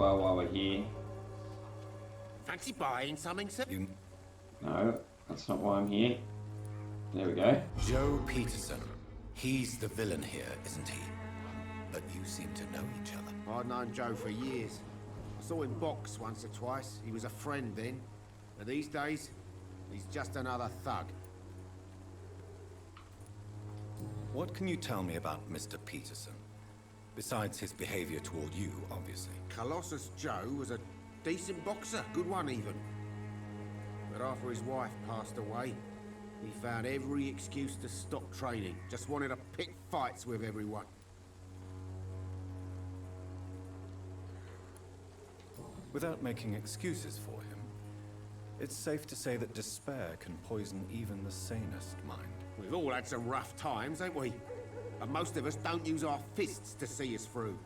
well while we're here. Fancy buying something, sir? No, that's not why I'm here. There we go. Joe Peterson. He's the villain here, isn't he? But you seem to know each other. I've known Joe for years. I saw him box once or twice. He was a friend then. But these days, he's just another thug. What can you tell me about Mr. Peterson? Besides his behavior toward you, obviously. Colossus Joe was a decent boxer, good one even. But after his wife passed away, he found every excuse to stop training. Just wanted to pick fights with everyone. Without making excuses for him, it's safe to say that despair can poison even the sanest mind. We've all had some rough times, ain't we? And most of us don't use our fists to see us through.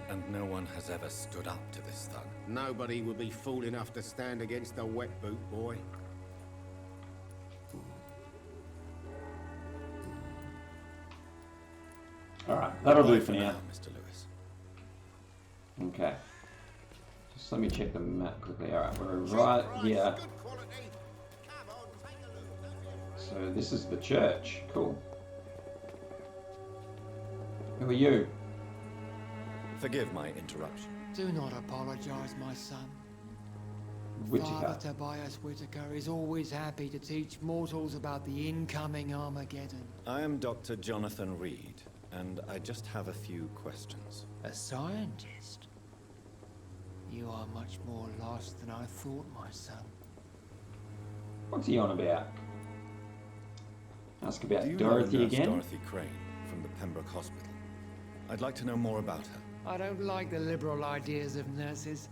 And no one has ever stood up to this thug. Nobody would be fool enough to stand against a wet boot boy. Alright, that'll do for now. Mr. Lewis. Okay. Just let me check the map quickly. Alright, we're right here. So this is the church. Cool. Who are you? Forgive my interruption. Do not apologize, my son. Whitechapel. Father Tobias Whitaker is always happy to teach mortals about the incoming Armageddon. I am Dr. Jonathan Reid, and I just have a few questions. A scientist? You are much more lost than I thought, my son. What's he on about? Ask about Do you Dorothy know Nurse again? Dorothy Crane from the Pembroke Hospital? I'd like to know more about her. I don't like the liberal ideas of nurses,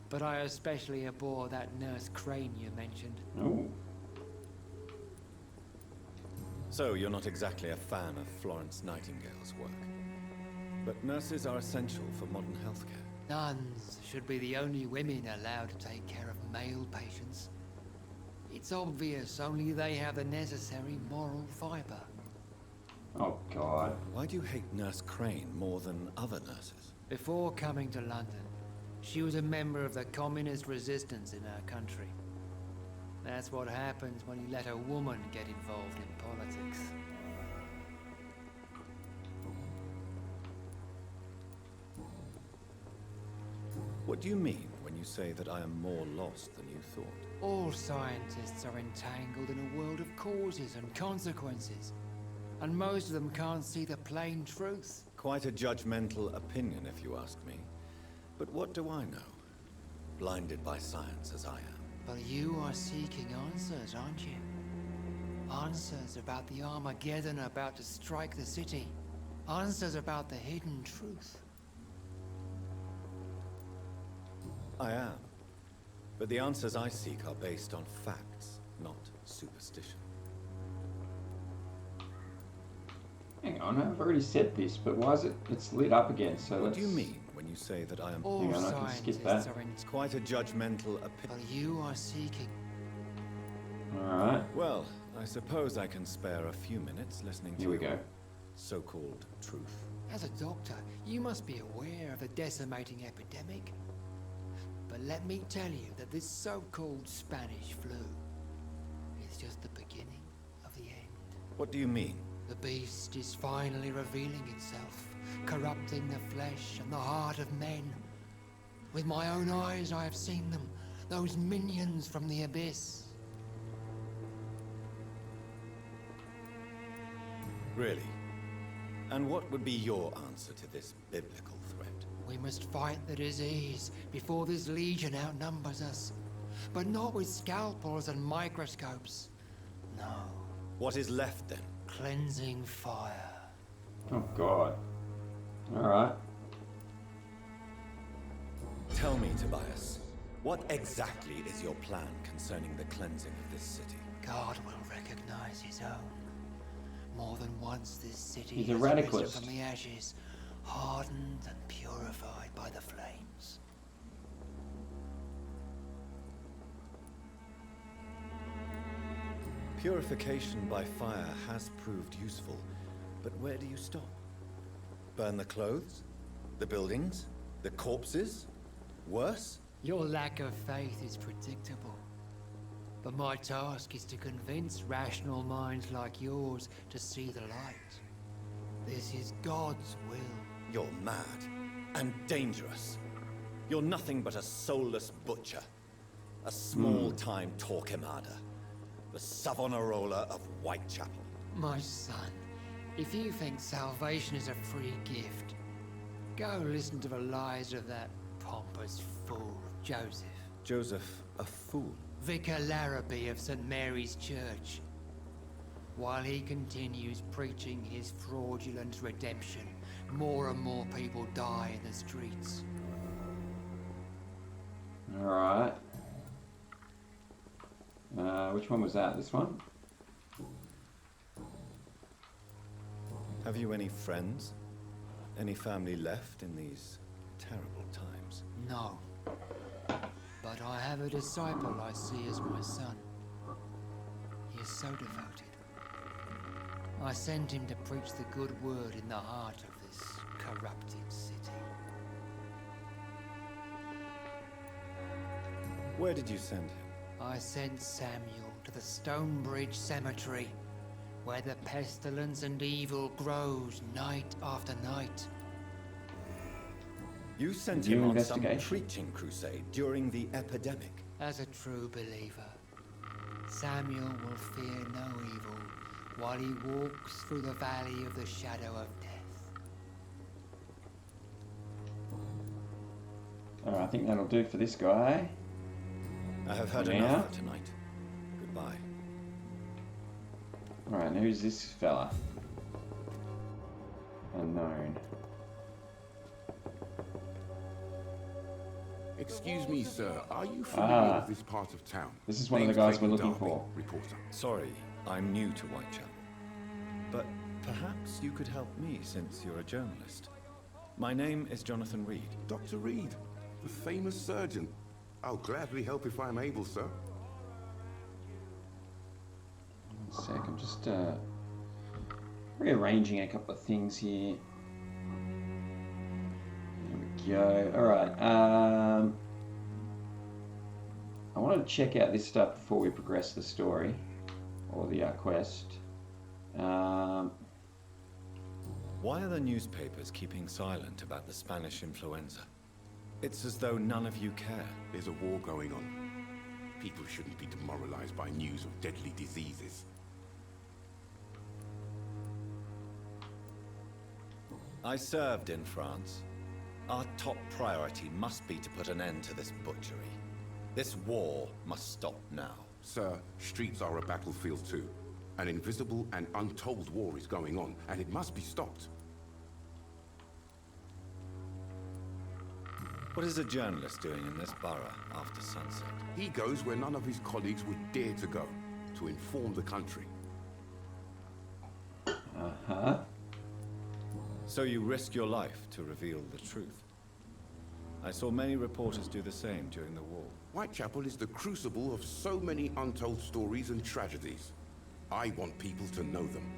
but I especially abhor that Nurse Crane you mentioned. Oh. So, you're not exactly a fan of Florence Nightingale's work. But nurses are essential for modern healthcare. Nuns should be the only women allowed to take care of male patients. It's obvious only they have the necessary moral fiber. Oh, God. Why do you hate Nurse Crane more than other nurses? Before coming to London, she was a member of the communist resistance in our country. That's what happens when you let a woman get involved in politics. What do you mean when you say that I am more lost than you thought? All scientists are entangled in a world of causes and consequences, and most of them can't see the plain truth. Quite a judgmental opinion, if you ask me. But what do I know? Blinded by science as I am. But you are seeking answers, aren't you? Answers about the Armageddon about to strike the city. Answers about the hidden truth. I am. But the answers I seek are based on facts, not superstition. Hang on, I've already said this, but why is it's lit up again? So What let's... do you mean when you say that I am... All Hang on, I can skip scientists that. are in... It's quite a judgmental opinion. But you are seeking... Alright, Well, I suppose I can spare a few minutes listening to here we your go. so-called truth. As a doctor, you must be aware of the decimating epidemic. But let me tell you that this so-called Spanish flu is just the beginning of the end. What do you mean? The beast is finally revealing itself, corrupting the flesh and the heart of men. With my own eyes I have seen them, those minions from the abyss. Really? And what would be your answer to this biblical threat? We must fight the disease before this legion outnumbers us. But not with scalpels and microscopes. No. What is left then? Cleansing fire. Oh, God. Alright. Tell me, Tobias, what exactly is your plan concerning the cleansing of this city? God will recognize his own. More than once this city He's a has risen radicalist. from the ashes, hardened and purified by the flames. Purification by fire has proved useful, but where do you stop? Burn the clothes? The buildings? The corpses? Worse? Your lack of faith is predictable. But my task is to convince rational minds like yours to see the light. This is God's will. You're mad. And dangerous. You're nothing but a soulless butcher. A small-time Torquemada. The Savonarola of Whitechapel. My son, if you think salvation is a free gift, go listen to the lies of that pompous fool, Joseph. Joseph, a fool? Vicar Larrabee of St. Mary's Church. While he continues preaching his fraudulent redemption, more and more people die in the streets. Alright. Which one was that? This one? Have you any friends? Any family left in these terrible times? No. But I have a disciple I see as my son. He is so devoted. I sent him to preach the good word in the heart of this corrupted city. Where did you send him? I sent Samuel to the Stonebridge Cemetery, where the pestilence and evil grows night after night. You sent New him on some investigation. preaching crusade during the epidemic. As a true believer, Samuel will fear no evil while he walks through the valley of the shadow of death. Alright, I think that'll do for this guy. I have heard Yeah. enough for tonight. Goodbye. Alright, and who's this fella? Unknown. Excuse me, sir. Are you familiar with this part of town? This is one of the Name's guys we're Clayton looking Darby, for. Reporter. Sorry, I'm new to Whitechapel. But perhaps you could help me since you're a journalist. My name is Jonathan Reid. Dr. Reid, the famous surgeon. I'll gladly help if I'm able, sir. One sec, I'm just rearranging a couple of things here. There we go. Alright, I wanted to check out this stuff before we progress the story, or the quest. Why are the newspapers keeping silent about the Spanish influenza? It's as though none of you care. There's a war going on. People shouldn't be demoralized by news of deadly diseases. I served in France. Our top priority must be to put an end to this butchery. This war must stop now. Sir, streets are a battlefield too. An invisible and untold war is going on, and it must be stopped. What is a journalist doing in this borough after sunset? He goes where none of his colleagues would dare to go, to inform the country. Uh-huh. So you risk your life to reveal the truth. I saw many reporters do the same during the war. Whitechapel is the crucible of so many untold stories and tragedies. I want people to know them.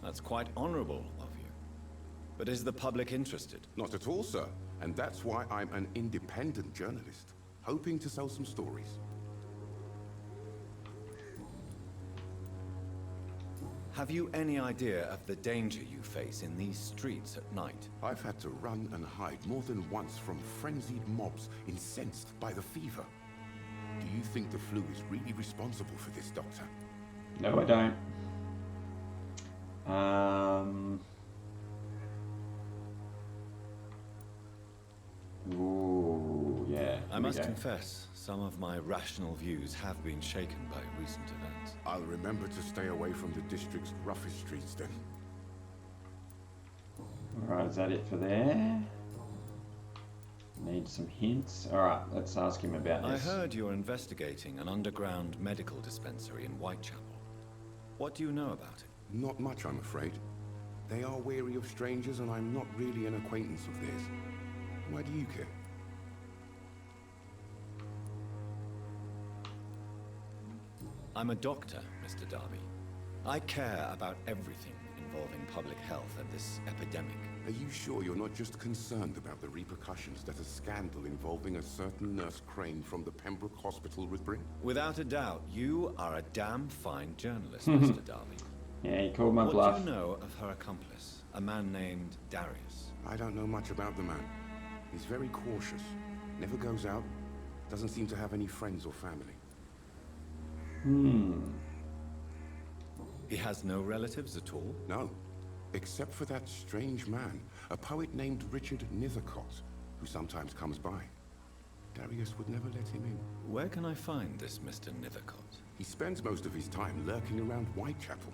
That's quite honorable of you. But is the public interested? Not at all, sir. And that's why I'm an independent journalist, hoping to sell some stories. Have you any idea of the danger you face in these streets at night? I've had to run and hide more than once from frenzied mobs incensed by the fever. Do you think the flu is really responsible for this, Doctor? No, I don't. Ooh, yeah. I must confess, some of my rational views have been shaken by recent events. I'll remember to stay away from the district's roughest streets then. Alright, is that it for there? Need some hints. Alright, let's ask him about I this. heard you're investigating an underground medical dispensary in Whitechapel. What do you know about it? Not much, I'm afraid. They are wary of strangers, and I'm not really an acquaintance of theirs. Why do you care? I'm a doctor, Mr. Darby. I care about everything involving public health and this epidemic. Are you sure you're not just concerned about the repercussions that a scandal involving a certain Nurse Crane from the Pembroke Hospital would bring? Without a doubt, you are a damn fine journalist, Mr. Darby. Yeah, he called my What bluff. do you know of her accomplice, a man named Darius? I don't know much about the man. He's very cautious, never goes out, doesn't seem to have any friends or family. He has no relatives at all? No, except for that strange man, a poet named Richard Nethercott, who sometimes comes by. Darius would never let him in. Where can I find this Mr. Nethercott? He spends most of his time lurking around Whitechapel,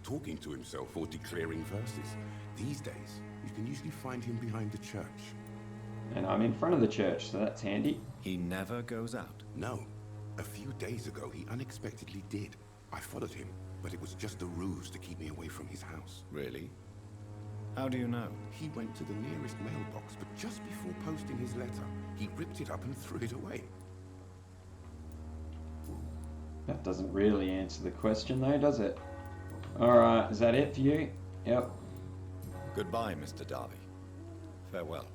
talking to himself or declaring verses. These days, you can usually find him behind the church. And I'm in front of the church, so that's handy. He never goes out. No, a few days ago he unexpectedly did. I followed him, but it was just a ruse to keep me away from his house. Really? How do you know? He went to the nearest mailbox, but just before posting his letter, he ripped it up and threw it away. That doesn't really answer the question though, does it? Alright, is that it for you? Yep. Goodbye, Mr. Darby. Farewell.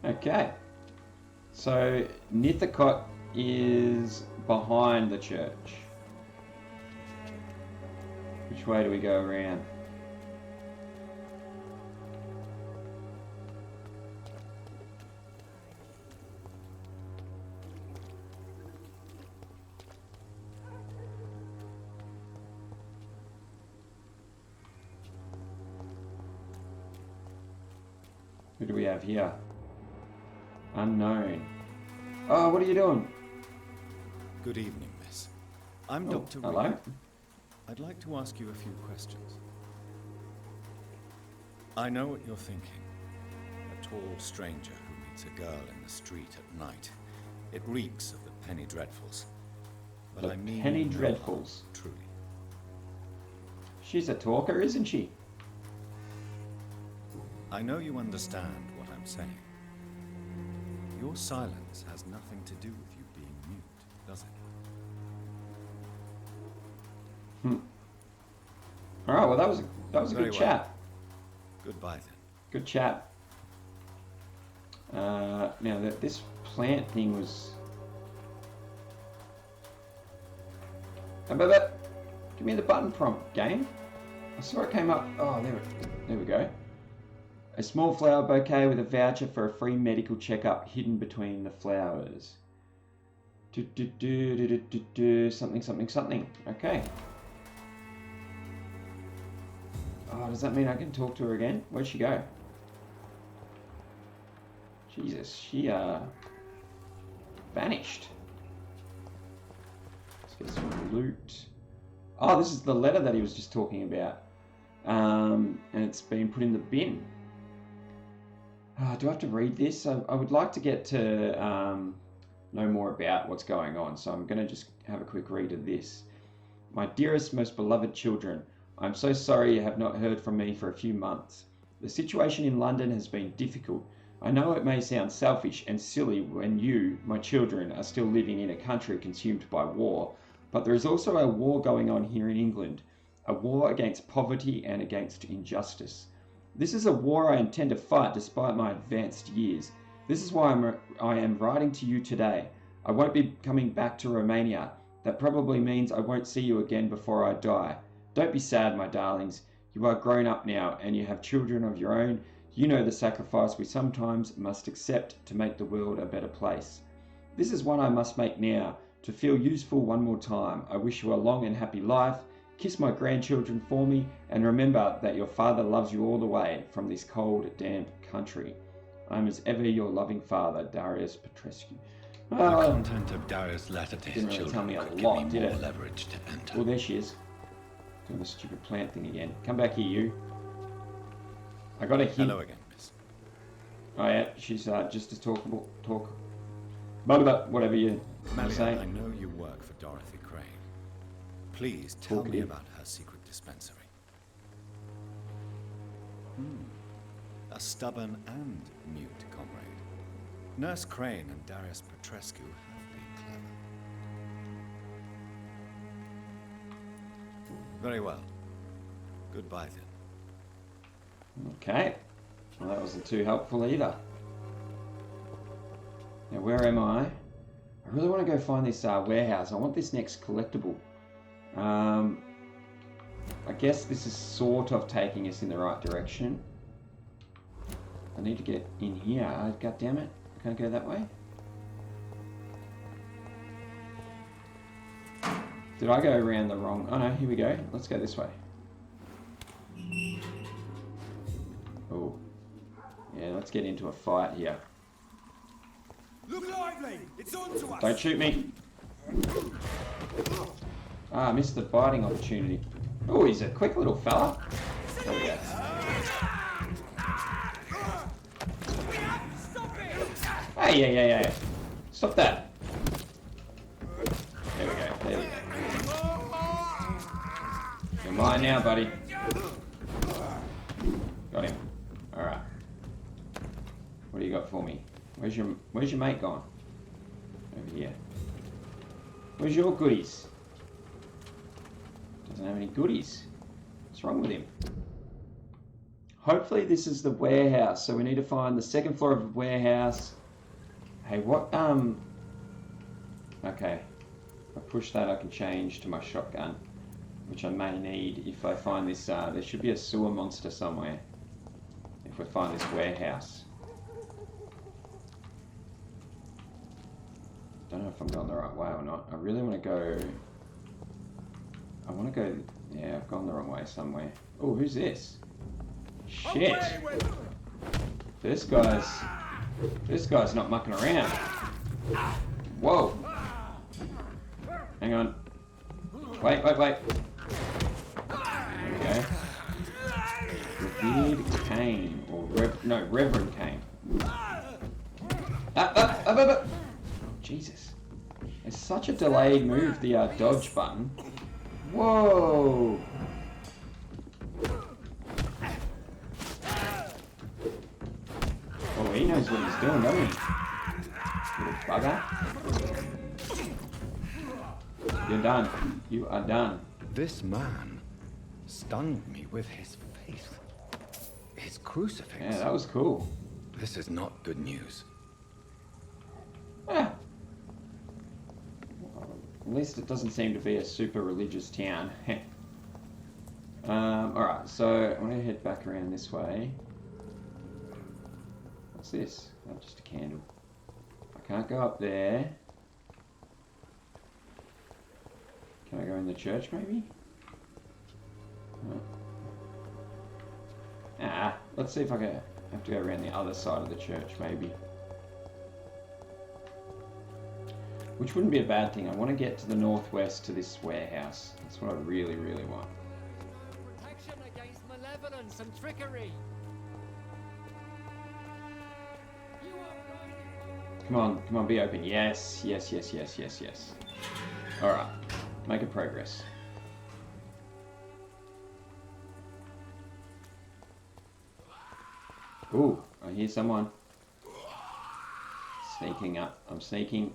Okay. So, Nethercott is behind the church. Which way do we go around? Who do we have here? Unknown. Oh, what are you doing? Good evening, miss. I'm Oh, Dr. hello. Reid. I'd like to ask you a few questions. I know what you're thinking. A tall stranger who meets a girl in the street at night. It reeks of the Penny Dreadfuls. But The I mean Penny no Dreadfuls. harm, truly. She's a talker, isn't she? I know you understand what I'm saying. Your silence has nothing to do with you being mute, does it? Alright, well that was a Very good well. chat. Goodbye then. Good chat. Now that this plant thing was. Give me the button prompt, game. I saw it came up. Oh, there we go. A small flower bouquet with a voucher for a free medical checkup hidden between the flowers. Something. Okay. Oh, does that mean I can talk to her again? Where'd she go? Jesus, she vanished. Let's get some loot. Oh, this is the letter that he was just talking about. And it's been put in the bin. Do I have to read this? I would like to get to know more about what's going on, so I'm going to just have a quick read of this. My dearest, most beloved children, I'm so sorry you have not heard from me for a few months. The situation in London has been difficult. I know it may sound selfish and silly when you, my children, are still living in a country consumed by war, but there is also a war going on here in England, a war against poverty and against injustice. This is a war I intend to fight despite my advanced years. This is why I am writing to you today. I won't be coming back to Romania. That probably means I won't see you again before I die. Don't be sad, my darlings. You are grown up now and you have children of your own. You know the sacrifice we sometimes must accept to make the world a better place. This is one I must make now, to feel useful one more time. I wish you a long and happy life. Kiss my grandchildren for me, and remember that your father loves you all the way from this cold, damp country. I am as ever your loving father, Darius Petrescu. The content of Darius' letter to his Didn't really tell children me a could give lot, me did more it? leverage to enter. Oh, there she is. Doing the stupid plant thing again. Come back here, you. I got a hint. Hello again, miss. Oh yeah, she's just as talkable. Whatever you Malia, say. I know you work for Dorothy Crane. Please tell me Talkative. about her secret dispensary. A stubborn and mute comrade. Nurse Crane and Darius Petrescu have been clever. Very well. Goodbye then. Okay. Well, that wasn't too helpful either. Now, where am I? I really want to go find this warehouse. I want this next collectible. I guess this is sort of taking us in the right direction. I need to get in here. God damn it. I can't go that way. Did I go around the wrong... Oh no, here we go. Let's go this way. Oh. Yeah, let's get into a fight here. Look lively! It's on to us! Don't shoot me! Ah, I missed the biting opportunity. Oh, he's a quick little fella. There we go. Hey, yeah. Stop that. There we go, there we go. You're mine now, buddy. Got him. Alright. What do you got for me? Where's your mate gone? Over here. Where's your goodies? Doesn't have any goodies. What's wrong with him? Hopefully this is the warehouse. So we need to find the second floor of the warehouse. Hey, what, okay. If I push that, I can change to my shotgun, which I may need if I find this, there should be a sewer monster somewhere. If we find this warehouse. Don't know if I'm going the right way or not. I really want to go... Yeah, I've gone the wrong way somewhere. Oh, who's this? Shit! This guy's not mucking around. Whoa! Hang on. Wait. There we go. Revered Kane, or Reverend Kane. Jesus. It's such a delayed move, the dodge button. Whoa! Oh, he knows what he's doing, doesn't he? Little bugger. You're done. You are done. This man stunned me with his faith. His crucifix. Yeah, that was cool. This is not good news. Ah. At least it doesn't seem to be a super religious town. Alright, so I'm going to head back around this way. What's this? Oh, just a candle. I can't go up there. Can I go in the church maybe? No. Let's see if I have to go around the other side of the church maybe. Which wouldn't be a bad thing. I want to get to the northwest to this warehouse. That's what I really, really want. Protection against malevolence and trickery. Come on, be open. Yes. Alright, making progress. Ooh, I hear someone. Sneaking up. I'm sneaking.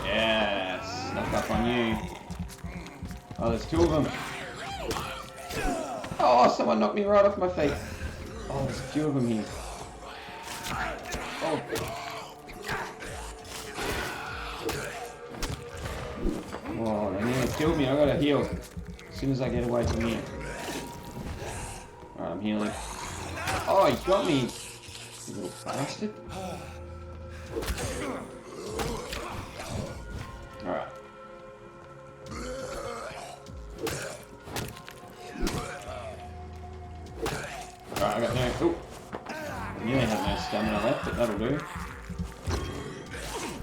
Yes, snuck up on you. Oh, there's two of them. Oh, someone knocked me right off my feet. Oh, there's a few of them here. Oh. Whoa, they nearly killed me. I gotta heal as soon as I get away from here. Alright, I'm healing. Oh, he got me! You little bastard. Alright. Alright, I got no... Ooh! I nearly had no stamina left, but that'll do.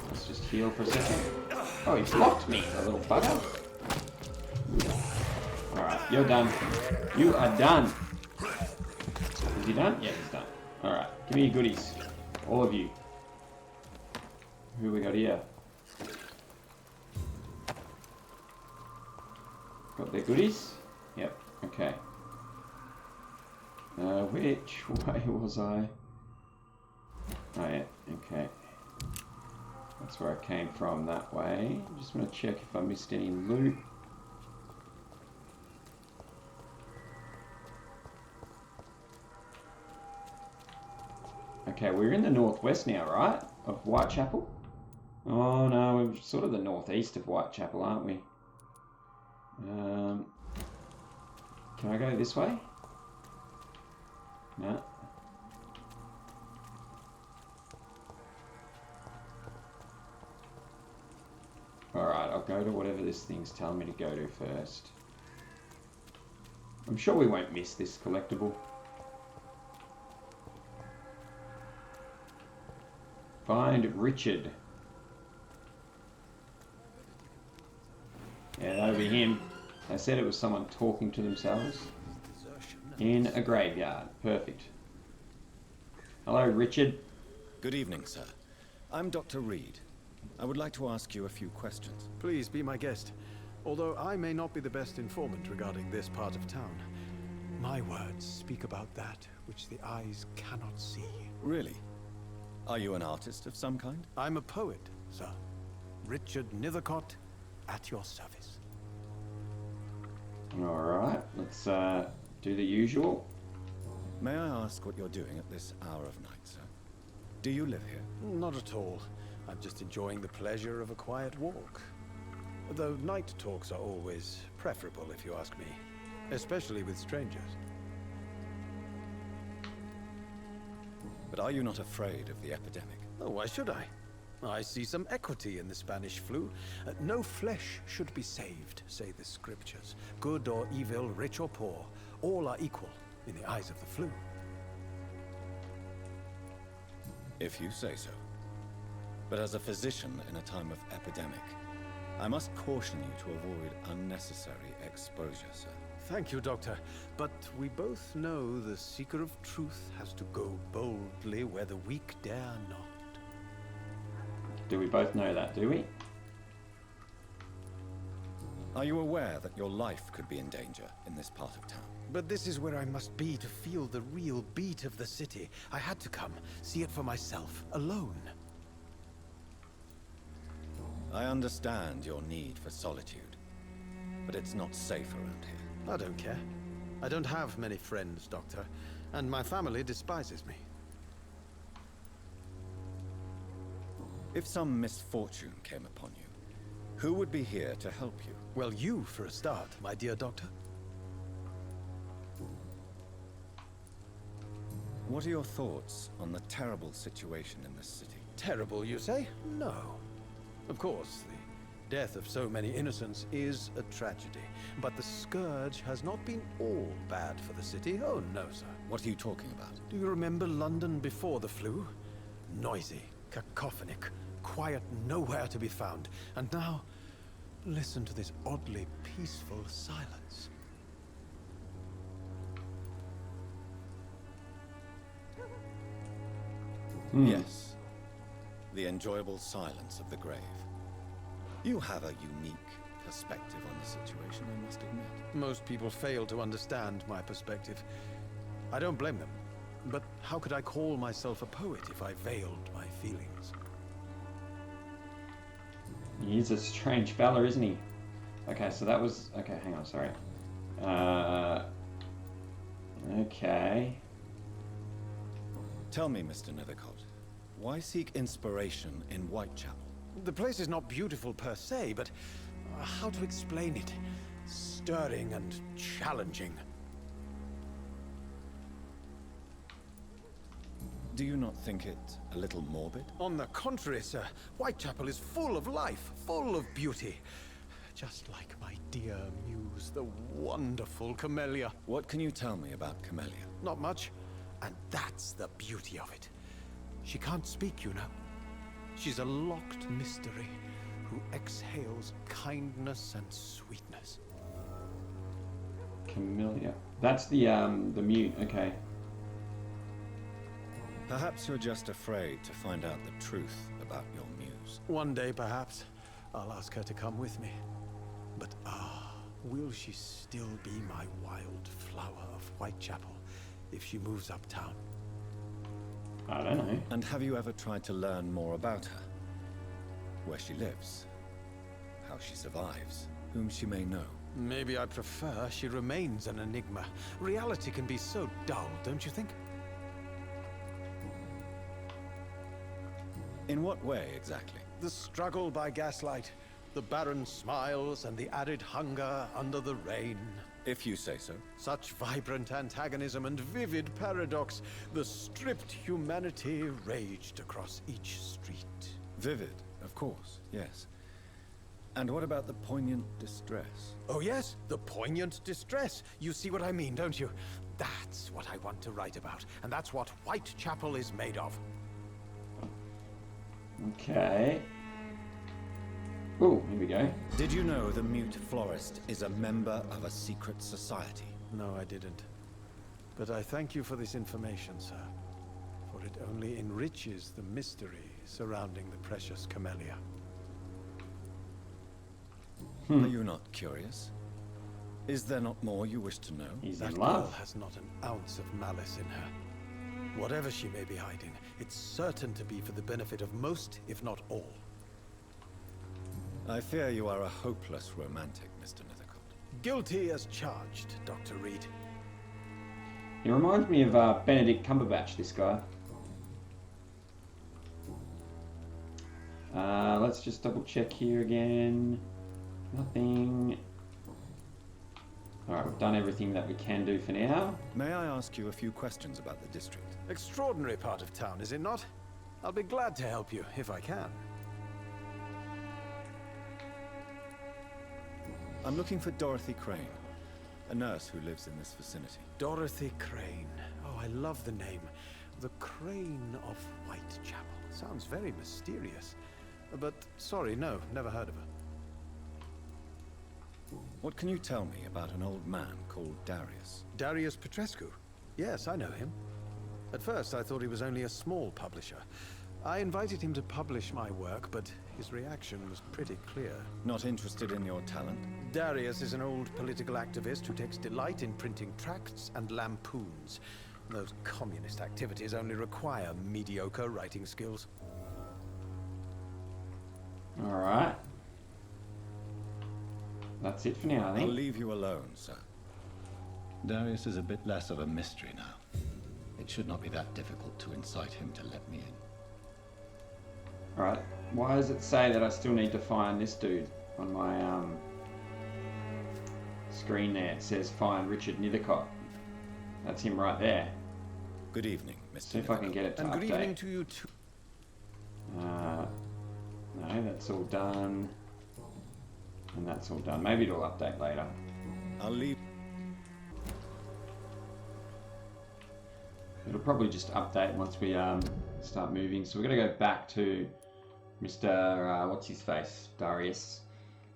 Let's just heal for a second. Oh, he blocked me, a little bugger. Alright, you're done. You are done. Is he done? Yeah, he's done. Alright, give me your goodies. All of you. Who we got here? Got their goodies? Yep, okay. Which way was I? Oh yeah, okay. That's where I came from, that way. Just want to check if I missed any loot. Okay, we're in the northwest now, right? Of Whitechapel? Oh no, we're sort of the northeast of Whitechapel, aren't we? Can I go this way? No. Alright, I'll go to whatever this thing's telling me to go to first. I'm sure we won't miss this collectible. Find Richard. Yeah, that'll be him. They said it was someone talking to themselves in a graveyard. Perfect. Hello, Richard. Good evening, sir. I'm Dr. Reid. I would like to ask you a few questions. Please be my guest. Although I may not be the best informant regarding this part of town, my words speak about that which the eyes cannot see. Really? Are you an artist of some kind? I'm a poet, sir. Richard Nethercott, at your service. Alright, let's do the usual. May I ask what you're doing at this hour of night, sir? Do you live here? Not at all. I'm just enjoying the pleasure of a quiet walk. Though night talks are always preferable, if you ask me. Especially with strangers. But are you not afraid of the epidemic? Oh, why should I? I see some equity in the Spanish flu. No flesh should be saved, say the scriptures. Good or evil, rich or poor, all are equal in the eyes of the flu. If you say so. But as a physician in a time of epidemic, I must caution you to avoid unnecessary exposure, sir. Thank you, Doctor. But we both know the seeker of truth has to go boldly where the weak dare not. Do we both know that, do we? Are you aware that your life could be in danger in this part of town? But this is where I must be to feel the real beat of the city. I had to come, see it for myself, alone. I understand your need for solitude, but it's not safe around here. I don't care. I don't have many friends, Doctor, and my family despises me. If some misfortune came upon you, who would be here to help you? Well, you for a start, my dear Doctor. What are your thoughts on the terrible situation in this city? Terrible, you say? No. Of course, the death of so many innocents is a tragedy. But the scourge has not been all bad for the city. Oh, no, sir. What are you talking about? Do you remember London before the flu? Noisy, cacophonic, quiet nowhere to be found. And now, listen to this oddly peaceful silence. Yes. The enjoyable silence of the grave. You have a unique perspective on the situation, I must admit. Most people fail to understand my perspective. I don't blame them. But how could I call myself a poet if I veiled my feelings? He's a strange fella, isn't he? Okay, so that was... Okay, hang on, sorry. Okay. Tell me, Mr. Nethercott, why seek inspiration in Whitechapel? The place is not beautiful per se, but how to explain it? Stirring and challenging. Do you not think it a little morbid? On the contrary, sir. Whitechapel is full of life, full of beauty. Just like my dear muse, the wonderful Camellia. What can you tell me about Camellia? Not much, and that's the beauty of it. She can't speak, you know. She's a locked mystery who exhales kindness and sweetness. Camellia. That's the mute, okay. Perhaps you're just afraid to find out the truth about your muse. One day, perhaps, I'll ask her to come with me. But will she still be my wild flower of Whitechapel if she moves uptown? I don't know. And have you ever tried to learn more about her? Where she lives? How she survives? Whom she may know? Maybe I prefer she remains an enigma. Reality can be so dull, don't you think? In what way, exactly? The struggle by gaslight, the barren smiles, and the added hunger under the rain. If you say so. Such vibrant antagonism and vivid paradox, the stripped humanity raged across each street. Vivid, of course, yes. And what about the poignant distress? Oh yes, the poignant distress. You see what I mean, don't you? That's what I want to write about, and that's what Whitechapel is made of. Okay. Oh, here we go. Did you know the mute florist is a member of a secret society? No, I didn't. But I thank you for this information, sir. For it only enriches the mystery surrounding the precious camellia. Are you not curious? Is there not more you wish to know? He's That in girl love. has not an ounce of malice in her. Whatever she may be hiding, it's certain to be for the benefit of most, if not all. I fear you are a hopeless romantic, Mr. Nethercott. Guilty as charged, Dr. Reid. He reminds me of Benedict Cumberbatch, this guy. Let's just double check here again. Nothing. Alright, we've done everything that we can do for now. May I ask you a few questions about the district? Extraordinary part of town, is it not? I'll be glad to help you, if I can. I'm looking for Dorothy Crane, a nurse who lives in this vicinity. Dorothy Crane. Oh, I love the name. The Crane of Whitechapel. Sounds very mysterious. But, sorry, no, never heard of her. What can you tell me about an old man called Darius? Darius Petrescu. Yes, I know him. At first, I thought he was only a small publisher. I invited him to publish my work, but his reaction was pretty clear. Not interested in your talent? Darius is an old political activist who takes delight in printing tracts and lampoons. Those communist activities only require mediocre writing skills. Alright. That's it for now, I I'll think. leave you alone, sir. Darius is a bit less of a mystery now. It should not be that difficult to incite him to let me in. Alright, why does it say that I still need to find this dude on my screen there? It says find Richard Nethercott. That's him right there. Good evening, Mr. See if I can get it to And update. good evening to you too. No, that's all done. And that's all done. Maybe it'll update later. I'll leave. It'll probably just update once we start moving. So we're going to go back to Mr. What's his face? Darius.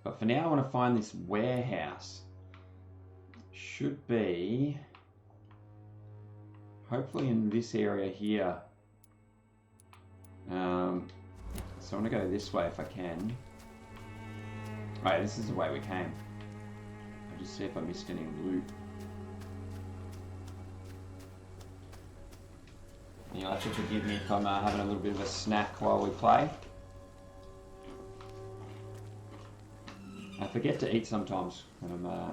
But for now I want to find this warehouse. Should be hopefully in this area here. So I want to go this way if I can. Right, this is the way we came. I'll just see if I missed any loot. You'll have to forgive me if I'm having a little bit of a snack while we play. I forget to eat sometimes when I'm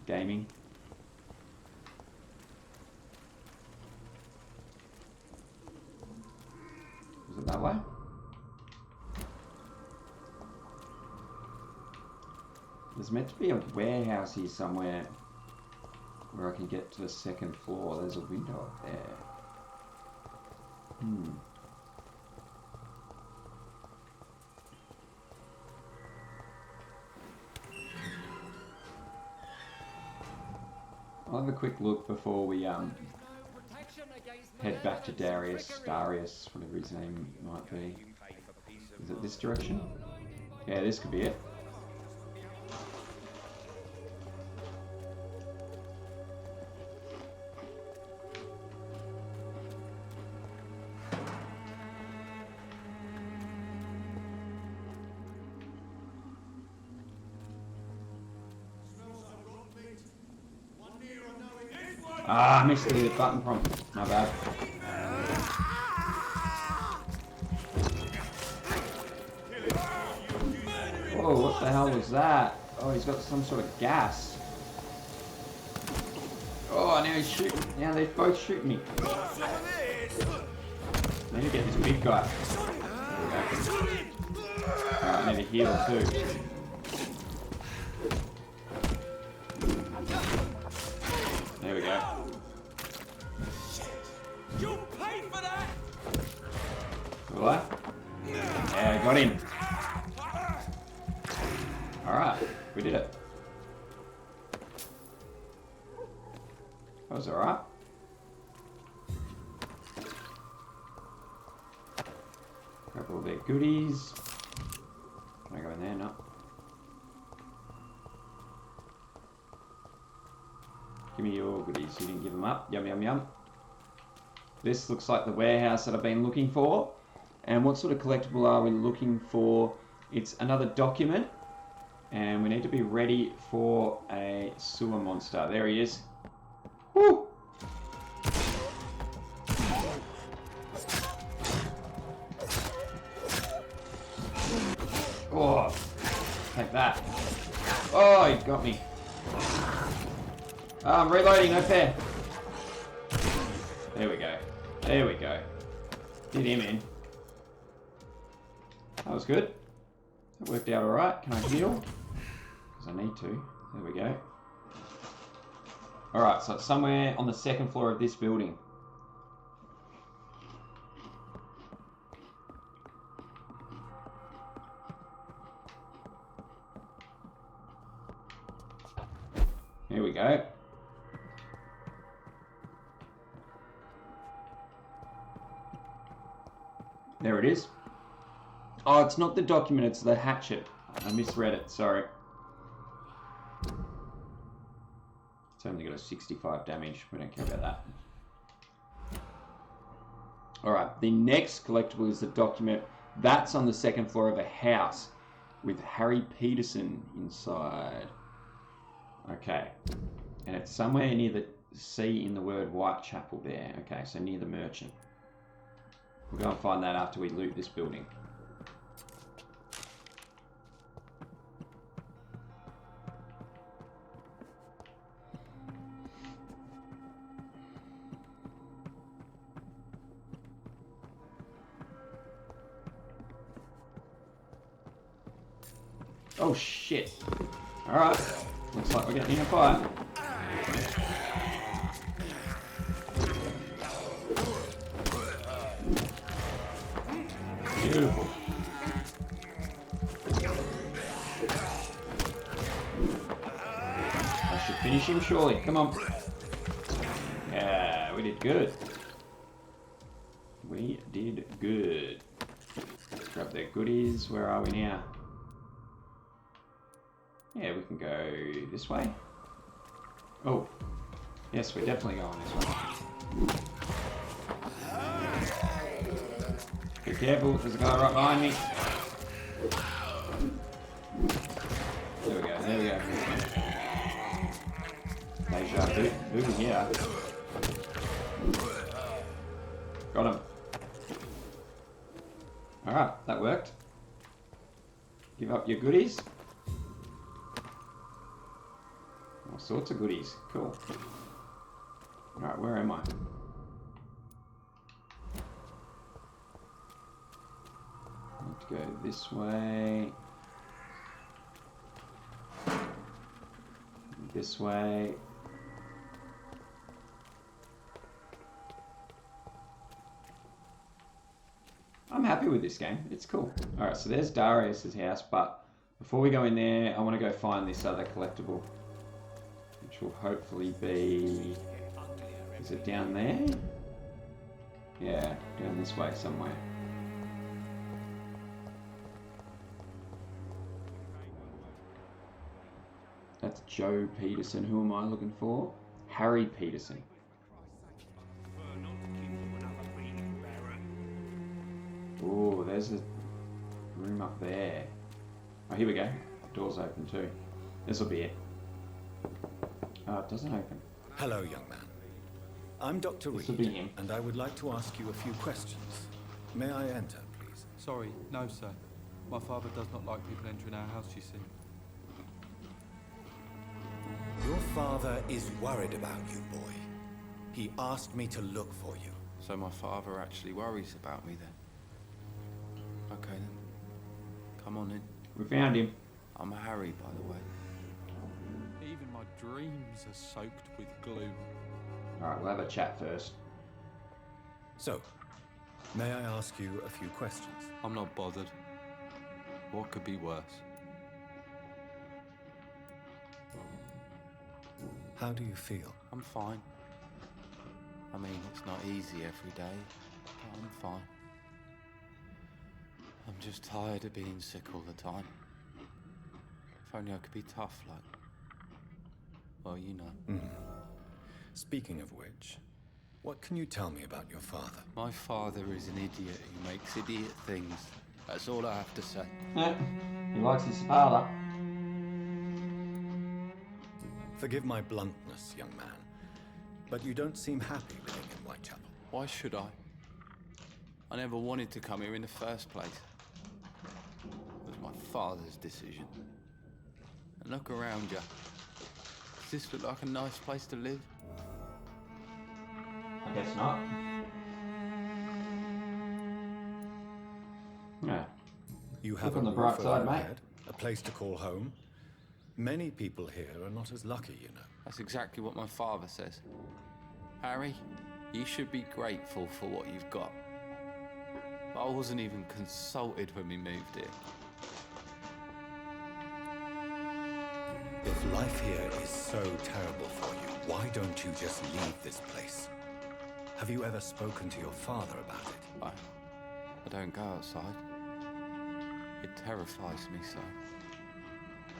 gaming. Is it that way? There's meant to be a warehouse here somewhere where I can get to the second floor. There's a window up there. I'll have a quick look before we head back to Darius, whatever his name might be. Is it this direction? Yeah, this could be it. Ah, I missed the button prompt. My bad. Whoa, what the hell was that? Oh, he's got some sort of gas. Oh, now he's shooting. Now they're both shooting me. I need to get this big guy. Okay. Alright, I need a heal too. There we go. You'll pay for that! Will I? Yeah, I got him. Alright, we did it. That was alright. Grab all their goodies. Can I go in there? No. Give me your goodies. You didn't give them up. Yum, yum, yum. This looks like the warehouse that I've been looking for. And what sort of collectible are we looking for? It's another document. And we need to be ready for a sewer monster. There he is. Woo! Oh, take that. Oh, he got me. Oh, I'm reloading, no fair. There we go. There we go. Get him in. That was good. That worked out alright. Can I heal? Because I need to. There we go. Alright, so it's somewhere on the second floor of this building. Here we go. There it is. Oh, it's not the document, it's the hatchet. I misread it, sorry. It's only got a 65 damage. We don't care about that. Alright, the next collectible is the document. That's on the second floor of a house with Harry Peterson inside. Okay. And it's somewhere near the C in the word Whitechapel there. Okay, so near the merchant. We'll go and find that after we loot this building. Oh shit. Alright. Looks like we're getting in a fight. Beautiful. I should finish him surely. Come on. Yeah, we did good. We did good. Grab their goodies. Where are we now? Yeah, we can go this way. Oh, yes, we're definitely going this way. Be careful, there's a guy right behind me. There we go, there we go. Deja vu, yeah. Got him. Alright, that worked. Give up your goodies. All sorts of goodies. Cool. Alright, where am I? Need to go this way. This way. I'm happy with this game. It's cool. Alright, so there's Darius's house, but before we go in there, I want to go find this other collectible. Which will hopefully be... Is it down there? Yeah, down this way somewhere. That's Joe Peterson. Who am I looking for? Harry Peterson. Oh, there's a room up there. Oh, here we go. Door's open too. This will be it. Oh, it doesn't open. Hello, young man. I'm Dr. Reid, and I would like to ask you a few questions. May I enter, please? Sorry, no, sir. My father does not like people entering our house, you see. Your father is worried about you, boy. He asked me to look for you. So my father actually worries about me then? Okay then. Come on in. We found him. I'm Harry, by the way. Even my dreams are soaked with glue. Alright, we'll have a chat first. So, may I ask you a few questions? I'm not bothered. What could be worse? How do you feel? I'm fine. I mean, it's not easy every day, but I'm fine. I'm just tired of being sick all the time. If only I could be tough like... Well, you know. Speaking of which, what can you tell me about your father? My father is an idiot who makes idiot things. That's all I have to say. Yeah, he likes his father. Forgive my bluntness, young man, but you don't seem happy living in Whitechapel. Why should I? I never wanted to come here in the first place. It was my father's decision. And look around you. Does this look like a nice place to live? I guess not. Yeah. You have Look on the roof bright over side, your mate. head, a place to call home. Many people here are not as lucky, you know. That's exactly what my father says. Harry, you should be grateful for what you've got. But I wasn't even consulted when we moved here. If life here is so terrible for you, why don't you just leave this place? Have you ever spoken to your father about it? I don't go outside. It terrifies me so.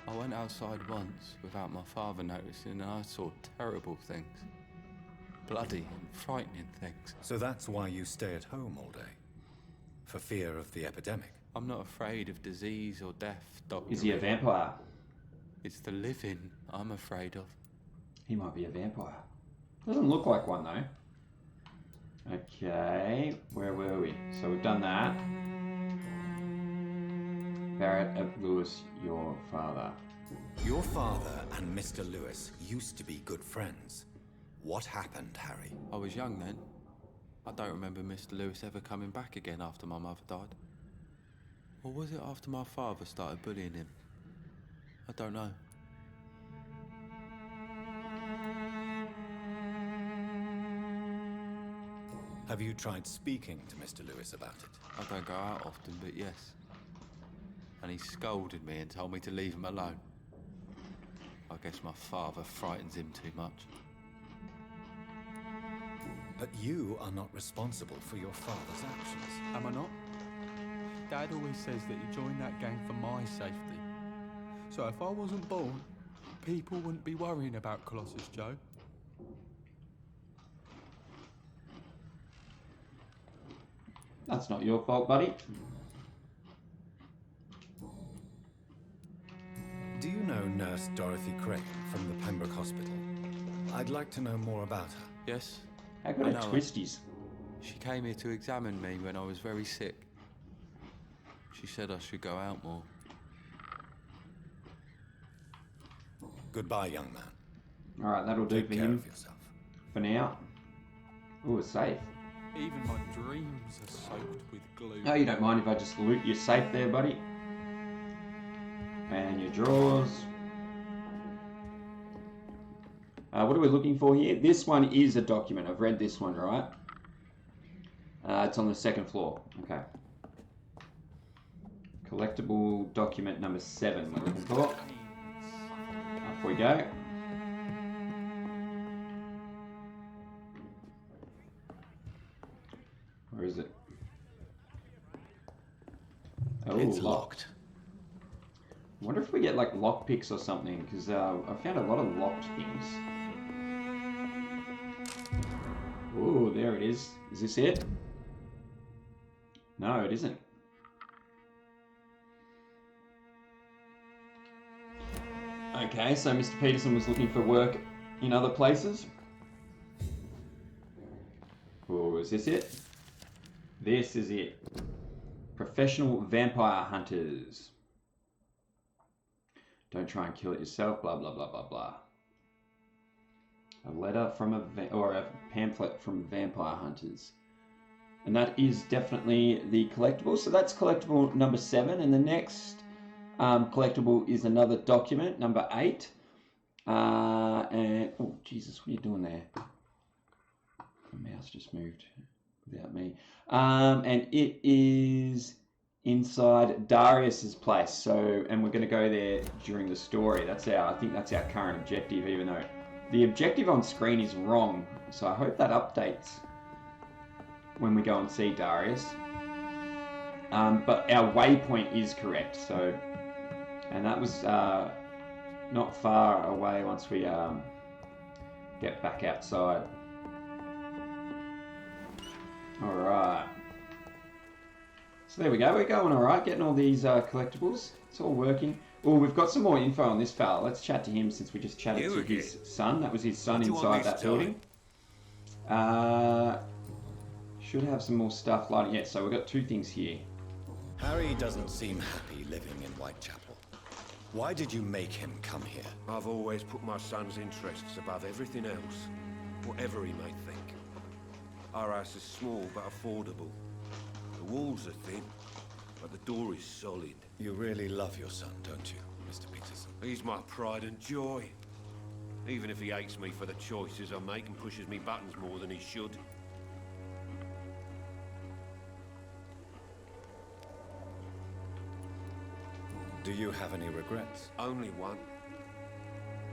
I went outside once without my father noticing and I saw terrible things. Bloody and frightening things. So that's why you stay at home all day? For fear of the epidemic? I'm not afraid of disease or death, Doctor. Is he a vampire? It's the living I'm afraid of. He might be a vampire. Doesn't look like one though. Okay, where were we? So we've done that. Barrett Lewis, your father. Your father and Mr. Lewis used to be good friends. What happened, Harry? I was young then. I don't remember Mr. Lewis ever coming back again after my mother died. Or was it after my father started bullying him? I don't know. Have you tried speaking to Mr. Lewis about it? I don't go out often, but yes. And he scolded me and told me to leave him alone. I guess my father frightens him too much. But you are not responsible for your father's actions. Am I not? Dad always says that he joined that gang for my safety. So if I wasn't born, people wouldn't be worrying about Colossus Joe. That's not your fault, buddy. Do you know Nurse Dorothy Crane from the Pembroke Hospital? I'd like to know more about her. Yes. How good I are know her. twisties? She came here to examine me when I was very sick. She said I should go out more. Goodbye, young man. Alright, that'll do Take for care him of yourself. for now. Ooh, it's safe. Even my dreams are soaked with glue. Oh, you don't mind if I just loot your safe there, buddy? And your drawers. What are we looking for here? This one is a document. I've read this one, right? It's on the second floor. Okay. Collectible document number 7 we're looking for. Off we go. Where is it? Oh, It's locked. I wonder if we get like lockpicks or something, because I found a lot of locked things. Ooh, there it is. Is this it? No, it isn't. Okay, so Mr. Peterson was looking for work in other places. Oh, is this it? This is it. Professional vampire hunters. Don't try and kill it yourself, blah, blah, blah, blah, blah. A letter from a pamphlet from vampire hunters. And that is definitely the collectible. So that's collectible number 7. And the next collectible is another document, number 8. And oh Jesus, what are you doing there? My mouse just moved without me. And it is inside Darius's place. So, and we're going to go there during the story. I think that's our current objective, even though the objective on screen is wrong. So I hope that updates when we go and see Darius. But our waypoint is correct. So, and that was not far away once we get back outside. Alright. So there we go. We're going alright, getting all these collectibles. It's all working. Oh, we've got some more info on this fella. Let's chat to him since we just chatted to his son. That was his son inside that building. Should have some more stuff lining. Yeah, so we've got 2 things here. Harry doesn't seem happy living in Whitechapel. Why did you make him come here? I've always put my son's interests above everything else, whatever he may think. Our house is small but affordable. The walls are thin, but the door is solid. You really love your son, don't you, Mr. Peterson? He's my pride and joy. Even if he hates me for the choices I make and pushes me buttons more than he should. Do you have any regrets? Only one.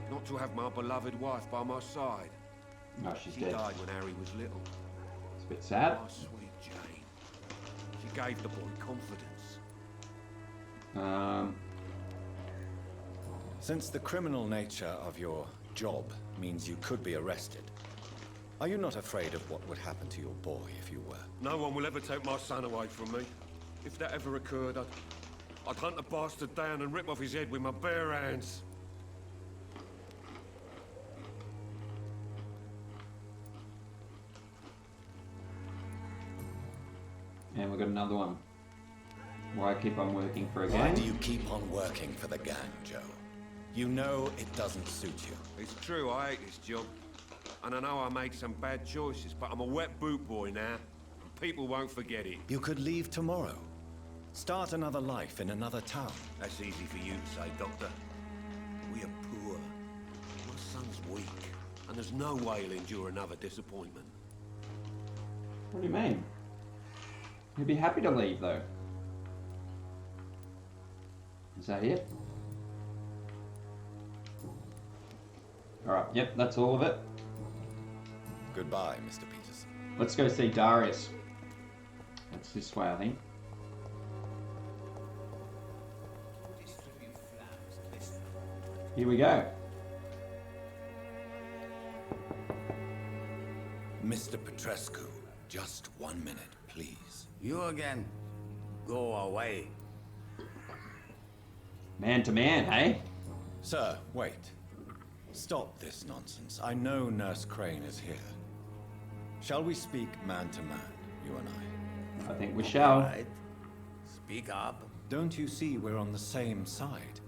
Not to have my beloved wife by my side. No, she's She dead. died when Harry was little. It's a bit sad. My sweet Jane. She gave the boy confidence. Since the criminal nature of your job means you could be arrested, are you not afraid of what would happen to your boy if you were? No one will ever take my son away from me. If that ever occurred, I'd hunt the bastard down and rip off his head with my bare hands. And we've got another one. Why keep on working for a gang? Why do you keep on working for the gang, Joe? You know it doesn't suit you. It's true, I hate this job. And I know I made some bad choices, but I'm a wet boot boy now. And people won't forget it. You could leave tomorrow. Start another life in another town. That's easy for you to say, Doctor. We are poor. My son's weak. And there's no way he'll endure another disappointment. What do you mean? He'd be happy to leave, though. Is that it? Alright, yep, that's all of it. Goodbye, Mr. Peterson. Let's go see Darius. That's this way, I think. Here we go. Mr. Petrescu, just 1 minute, please. You again? Go away. Man to man, hey? Sir, wait. Stop this nonsense. I know Nurse Crane is here. Shall we speak man to man, you and I? I think we shall. Right. Speak up. Don't you see we're on the same side?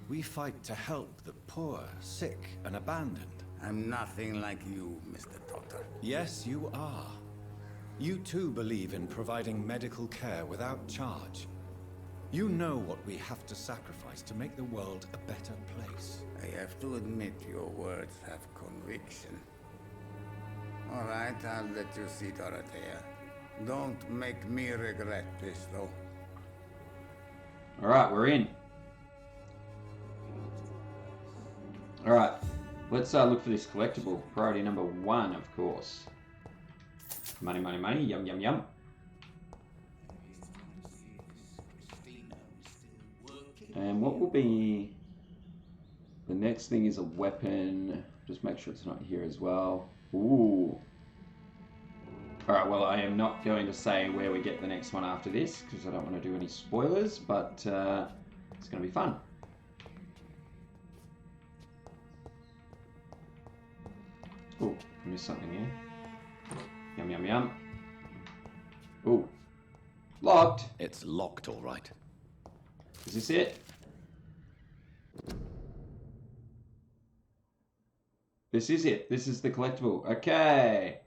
We fight to help the poor, sick, and abandoned. I'm nothing like you, Mr. Doctor. Yes, you are. You too believe in providing medical care without charge. You know what we have to sacrifice to make the world a better place. I have to admit your words have conviction. All right, I'll let you see Dorothea. Don't make me regret this, though. Alright, we're in. Alright, let's look for this collectible. Priority number 1, of course. Money, money, money. Yum, yum, yum. And what will be... The next thing is a weapon. Just make sure it's not here as well. Ooh. Alright, well, I am not going to say where we get the next one after this, because I don't want to do any spoilers, but it's going to be fun. Oh, I missed something here. Yum, yum, yum. Ooh. Locked. It's locked, all right. Is this it? This is it. This is the collectible. Okay.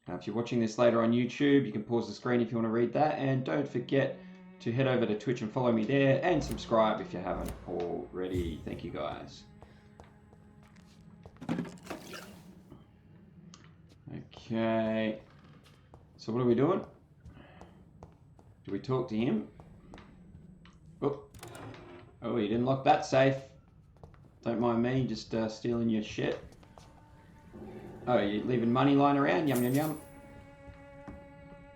If you're watching this later on YouTube, you can pause the screen if you want to read that. And don't forget to head over to Twitch and follow me there, and subscribe if you haven't already. Thank you, guys. Okay. So what are we doing? Do we talk to him? Oh, you didn't lock that safe. Don't mind me just stealing your shit. Oh, you're leaving money lying around? Yum, yum, yum.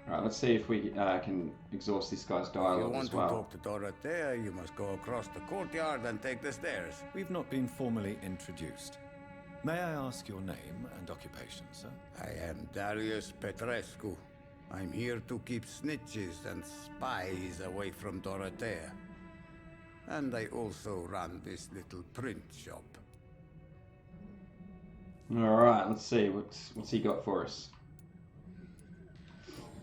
Alright, let's see if we can exhaust this guy's dialogue as well. If you want to talk to Dorothea, you must go across the courtyard and take the stairs. We've not been formally introduced. May I ask your name and occupation, sir? I am Darius Petrescu. I'm here to keep snitches and spies away from Dorothea. And I also run this little print shop. Alright, let's see. What's he got for us?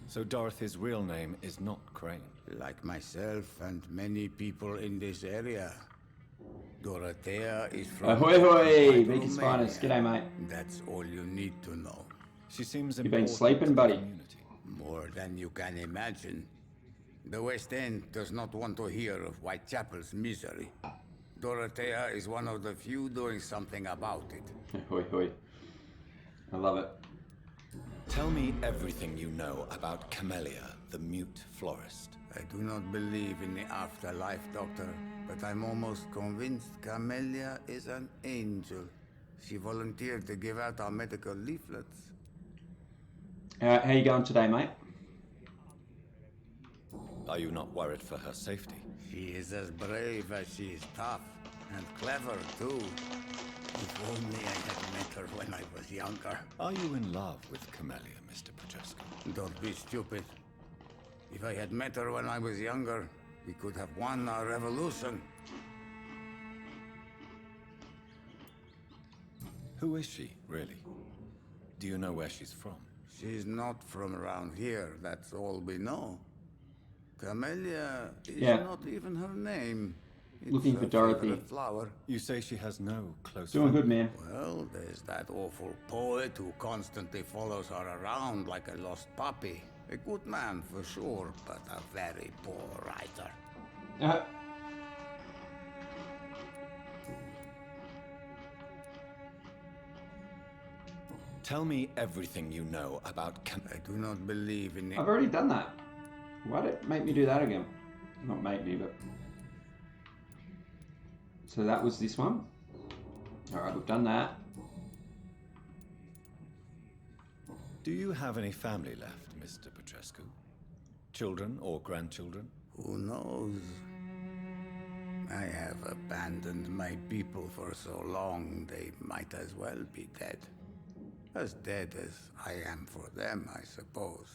So Dorothy's real name is not Crane? Like myself and many people in this area. Dorothea is from... Ahoy hoy! Beacon's finest. G'day, mate. That's all you need to know. She seems You've been sleeping, buddy. More than you can imagine. The West End does not want to hear of Whitechapel's misery. Dorothea is one of the few doing something about it. Hoi hoi. I love it. Tell me everything you know about Camellia, the mute florist. I do not believe in the afterlife, Doctor, but I'm almost convinced Camellia is an angel. She volunteered to give out our medical leaflets. How you going today, mate? Are you not worried for her safety? She is as brave as she is tough, and clever too. If only I had met her when I was younger. Are you in love with Camellia, Mr. Petrescu? Don't be stupid. If I had met her when I was younger, we could have won our revolution. Who is she, really? Do you know where she's from? She's not from around here, that's all we know. Camellia is not even her name. It's looking for Dorothy. Flower. You say she has no close Doing family? good, man. Well, there's that awful poet who constantly follows her around like a lost puppy. A good man for sure, but a very poor writer. Tell me everything you know about I do not believe in it. I've already done that. Why did it make me do that again? Not make me, but... So that was this one. Alright, we've done that. Do you have any family left, Mr. Petrescu? Children or grandchildren? Who knows? I have abandoned my people for so long, they might as well be dead. As dead as I am for them, I suppose.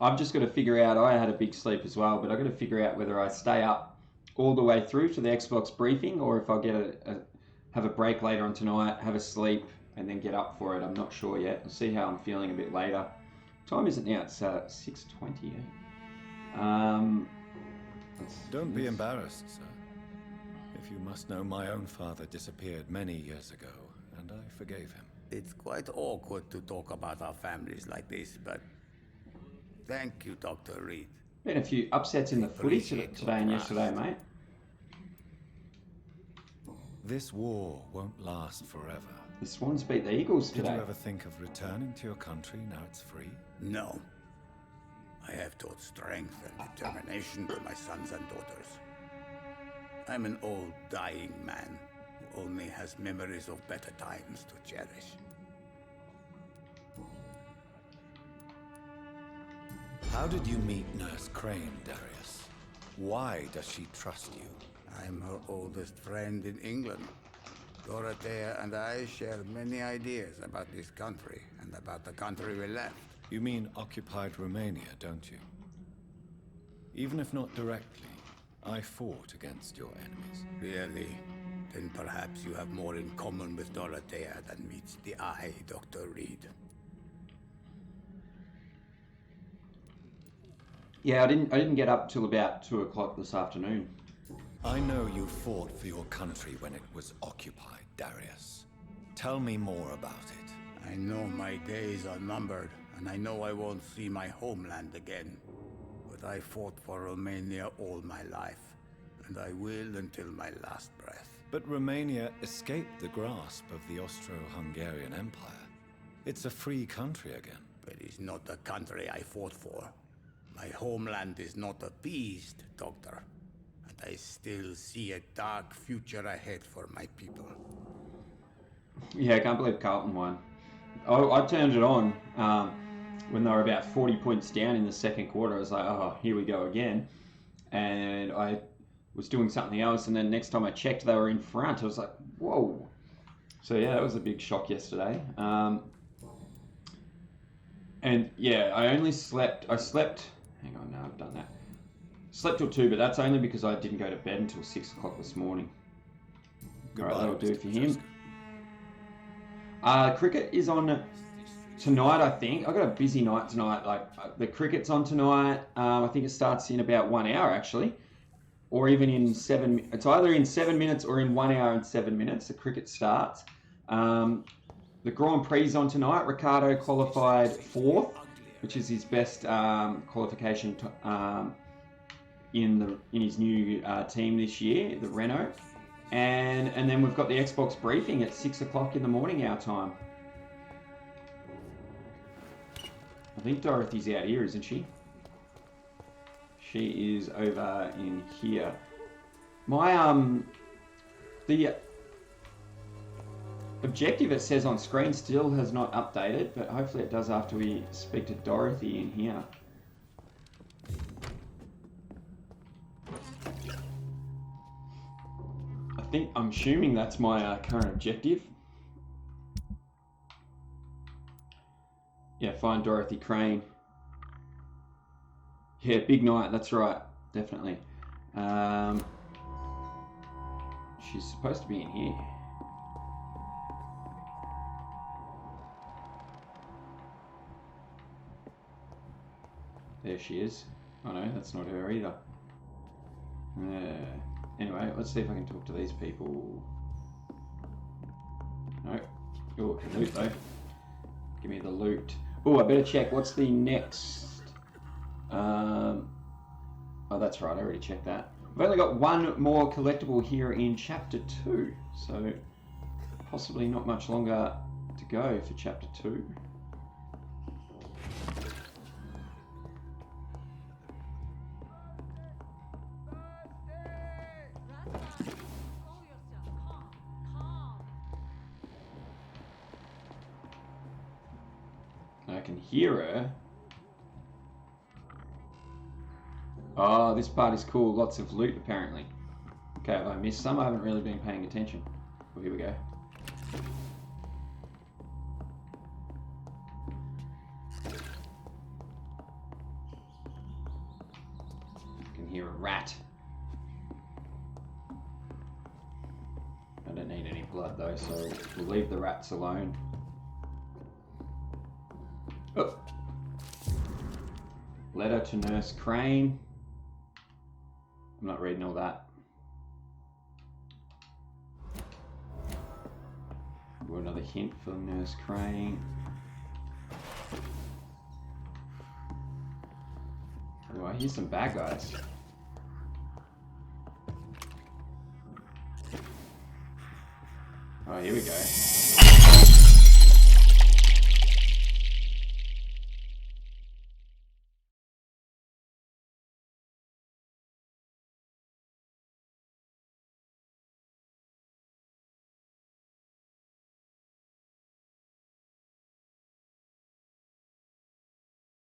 I've just got to figure out, I had a big sleep as well, but I've got to figure out whether I stay up all the way through to the Xbox briefing, or if I'll get have a break later on tonight, have a sleep, and then get up for it. I'm not sure yet. I'll see how I'm feeling a bit later. Time is it now? It's 6:20. Don't be embarrassed, sir. If you must know, my own father disappeared many years ago, and I forgave him. It's quite awkward to talk about our families like this, but thank you, Dr. Reid. Been a few upsets in the footy today and yesterday, mate. This war won't last forever. The Swans beat the Eagles today. Did you ever think of returning to your country now it's free? No. I have taught strength and determination to my sons and daughters. I'm an old, dying man who only has memories of better times to cherish. How did you meet Nurse Crane, Darius? Why does she trust you? I'm her oldest friend in England. Dorothea and I share many ideas about this country and about the country we left. You mean occupied Romania, don't you? Even if not directly, I fought against your enemies. Really? Then perhaps you have more in common with Dorothea than meets the eye, Dr. Reid. Yeah, I didn't get up till about 2 o'clock this afternoon. I know you fought for your country when it was occupied, Darius. Tell me more about it. I know my days are numbered, and I know I won't see my homeland again. But I fought for Romania all my life, and I will until my last breath. But Romania escaped the grasp of the Austro-Hungarian Empire. It's a free country again. But it's not the country I fought for. My homeland is not appeased, Doctor. And I still see a dark future ahead for my people. Yeah, I can't believe Carlton won. I turned it on when they were about 40 points down in the second quarter. I was like, oh, here we go again. And I was doing something else, and then next time I checked, they were in front. I was like, whoa. So yeah, that was a big shock yesterday. And yeah, I slept, hang on, no, I've done that. Slept till 2, but that's only because I didn't go to bed until 6 o'clock this morning. Goodbye, All right, that'll do Mr. for him. Petrescu. Cricket is on tonight, I think. I've got a busy night tonight. Like the cricket's on tonight. I think it starts in about 1 hour actually, or even in 7. It's either in 7 minutes or in 1 hour and 7 minutes. The cricket starts. The Grand Prix on tonight. Ricardo qualified 4th, which is his best qualification in his new team this year, the Renault. And then we've got the Xbox briefing at 6 o'clock in the morning our time. I think Dorothy's out here, isn't she? She is over in here. My the objective it says on screen still has not updated, but hopefully it does after we speak to Dorothy in here. I'm assuming that's my current objective. Yeah, find Dorothy Crane. Yeah, big night, that's right, definitely. She's supposed to be in here. There she is. Oh no, that's not her either. Anyway, let's see if I can talk to these people. No. Oh, loot though. Give me the loot. Oh, I better check. What's the next? Oh, that's right. I already checked that. I've only got one more collectible here in Chapter 2. So, possibly not much longer to go for Chapter 2. I can hear her. Oh, this part is cool. Lots of loot, apparently. Okay, have I missed some? I haven't really been paying attention. Oh, here we go. I can hear a rat. I don't need any blood, though, so we'll leave the rats alone. Oh. Letter to Nurse Crane. I'm not reading all that. Got another hint for Nurse Crane. Oh, I hear some bad guys. Oh, here we go.